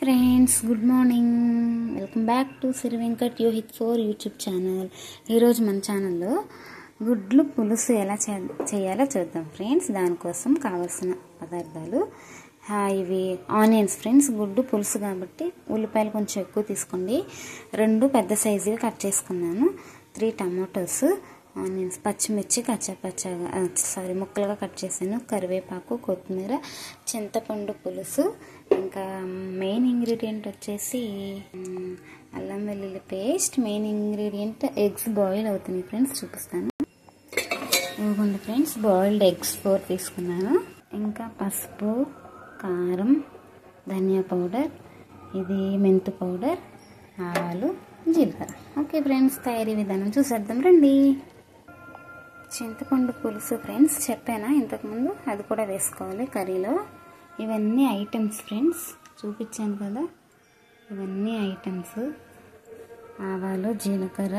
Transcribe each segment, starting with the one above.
Friends, good morning. Welcome back to Siri Venkat Yohit 4 YouTube channel. ఈరోజు మన ఛానల్లో గుడ్లు పులుసు ఎలా చేయాలో చూద్దాం ఫ్రెండ్స్. దానికోసం కావాల్సిన పదార్థాలు ఇవి ఆనియన్స్ ఫ్రెండ్స్. గుడ్డు పులుసు కాబట్టి ఉల్లిపాయలు కొంచెం ఎక్కువ తీసుకోండి. 2 పెద్ద సైజువి కట్ చేసుకున్నాను. 3 టమాటోస్, ఆనియన్స్, పచ్చిమిర్చి ముక్కలుగా కట్ చేశాను. కరివేపాకు, కొత్తిమీర, చింతపండు పులుసు, ఇంకా మెయిన్ ఇంగ్రీడియంట్ వచ్చేసి అల్లం వెల్లుల్లి paste. Main ingredient eggs boil అవుతున్నాయి ఫ్రెండ్స్, చూపిస్తాను. ఇవ్వండి ఫ్రెండ్స్, బాయిల్డ్ ఎగ్స్ 4 తీసుకున్నాను. ఇంకా పసుపు, కారం, ధనియా పౌడర్, ఇది మెంతు పౌడర్, ఆవాలు, జీలకర్ర. ఓకే ఫ్రెండ్స్, తయారీ విధానం చూసేద్దాం రండి. చింతపండు పులుసు ఫ్రెండ్స్ చెప్పానా ఇంతకుముందు, అది కూడా వేసుకోవాలి కర్రీలో. ఇవన్నీ ఐటమ్స్ ఫ్రెండ్స్, చూపించాను కదా, ఇవన్నీ ఐటమ్స్. ఆవాలు, జీలకర్ర,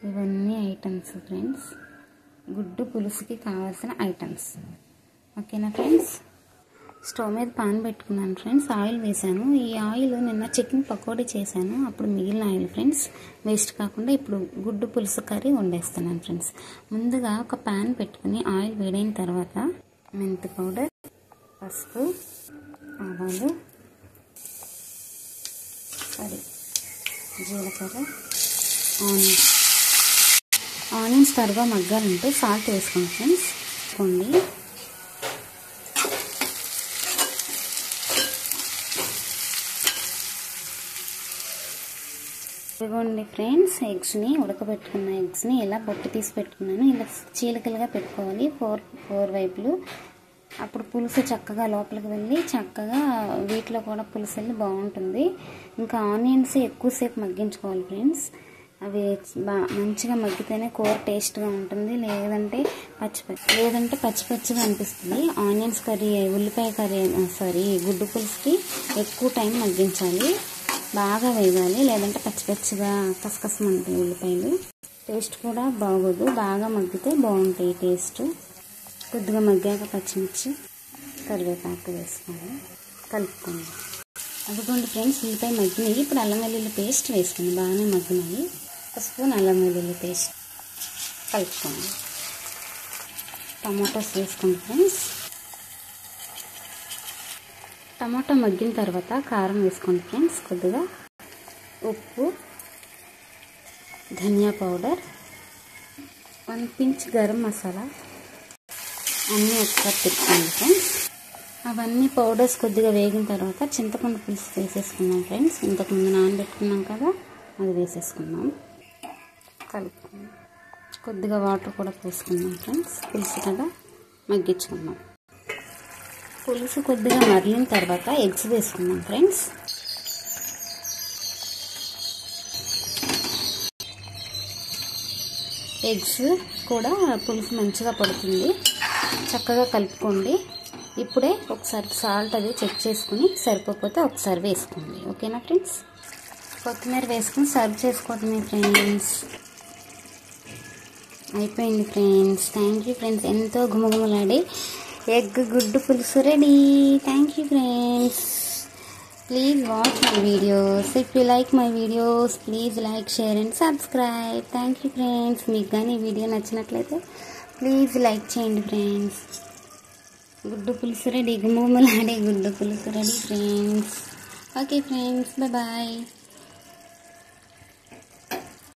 ఇవన్నీ ఐటమ్స్ ఫ్రెండ్స్. గుడ్డు పులుసుకి కావాల్సిన ఐటమ్స్. ఓకేనా ఫ్రెండ్స్. స్టవ్ మీద పాన్ పెట్టుకున్నాను ఫ్రెండ్స్. ఆయిల్ వేసాను. ఈ ఆయిల్ నిన్న చికెన్ పకోడీ చేశాను, అప్పుడు మిగిలిన ఆయిల్ ఫ్రెండ్స్, వేస్ట్ కాకుండా ఇప్పుడు గుడ్డు పులుసు కర్రీ వండేస్తున్నాను ఫ్రెండ్స్. ముందుగా ఒక పాన్ పెట్టుకుని ఆయిల్ వేడైన తర్వాత మెంతి పౌడర్, పసుపు, ఆవాలు, జీలకర్ర, ఆనియన్స్ త్వరగా మగ్గాలంటే సాల్ట్ వేసుకోండి ఫ్రెండ్స్. ఇదిగోండి ఫ్రెండ్స్, ఎగ్స్ని ఉడకబెట్టుకున్న ఎగ్స్ని ఇలా పొట్టు తీసి పెట్టుకున్నాను. ఇలా చీలికలుగా పెట్టుకోవాలి 4 వైపులు. అప్పుడు పులుసు చక్కగా లోపలికి వెళ్ళి చక్కగా వీటిలో కూడా పులుసు వెళ్ళి బాగుంటుంది. ఇంకా ఆనియన్స్ ఎక్కువసేపు మగ్గించుకోవాలి ఫ్రెండ్స్. అవి మంచిగా మగ్గితేనే కూర టేస్ట్గా ఉంటుంది, లేదంటే పచ్చిగా అనిపిస్తుంది. ఆనియన్స్ కర్రీ, ఉల్లిపాయ కర్రీ, గుడ్డు పులుసుకి ఎక్కువ టైం మగ్గించాలి, బాగా వేగాలి, లేదంటే పచ్చిగా కసకసమంటాయి ఉల్లిపాయలు. టేస్ట్ కూడా బాగోదు. బాగా మగ్గితే బాగుంటాయి టేస్ట్. కొద్దిగా మగ్గాక పచ్చిమిర్చి, కరివేపాకు వేసుకోండి, కలుపుకోండి. అదిగోండి ఫ్రెండ్స్, ఉల్లిపాయ మగ్గినాయి. ఇప్పుడు అల్లం వెల్లుల్లి పేస్ట్ వేసుకోండి, బాగానే మగ్గినాయి. 1 స్పూన్ అల్లం వెల్లుల్లి పేస్ట్ కలుపుకోండి. టమాటోస్ వేసుకోండి ఫ్రెండ్స్. టమాటా మగ్గిన తర్వాత కారం వేసుకోండి ఫ్రెండ్స్, కొద్దిగా ఉప్పు, ధనియా పౌడర్, 1 పించ్ గరం మసాలా, అన్నీ ఒకసారి తిప్పుకోండి ఫ్రెండ్స్. అవన్నీ పౌడర్స్ కొద్దిగా వేగిన తర్వాత చింతపండు పులుసు వేసేసుకున్నాం ఫ్రెండ్స్. ఇంతకుముందు నానబెట్టుకున్నాం కదా, అది వేసేసుకున్నాం, కలుపుకున్నాం. కొద్దిగా వాటర్ కూడా పోసుకున్నాం ఫ్రెండ్స్, పులుసు కదా మగ్గించుకున్నాం. పులుసు కొద్దిగా మరిగిన తర్వాత ఎగ్స్ వేసుకున్నాం ఫ్రెండ్స్. ఎగ్స్ కూడా పులుసు మంచిగా పడుతుంది, చక్కగా కలుపుకోండి. ఇప్పుడే ఒకసారి సాల్ట్ అది చెక్ చేసుకుని సరిపోతే ఒకసారి వేసుకోండి. ఓకేనా ఫ్రెండ్స్. కొత్తిమీర వేసుకుని సర్వ్ చేసుకోవటమే ఫ్రెండ్స్. అయిపోయింది ఫ్రెండ్స్. Thank you friends. ఎంతో గుమగుమలాడే ఎగ్ గుడ్డు పులుసు ready. Thank you friends. Please watch my videos. If you like my videos please like, share and subscribe. Thank you friends. మీకు కానీ ఈ వీడియో నచ్చినట్లయితే ప్లీజ్ లైక్ చేయండి ఫ్రెండ్స్. గుడ్డు పులుసు రెడీ, గుమగుమలాడే గుడ్డు పులుసు ready friends. Okay friends, bye.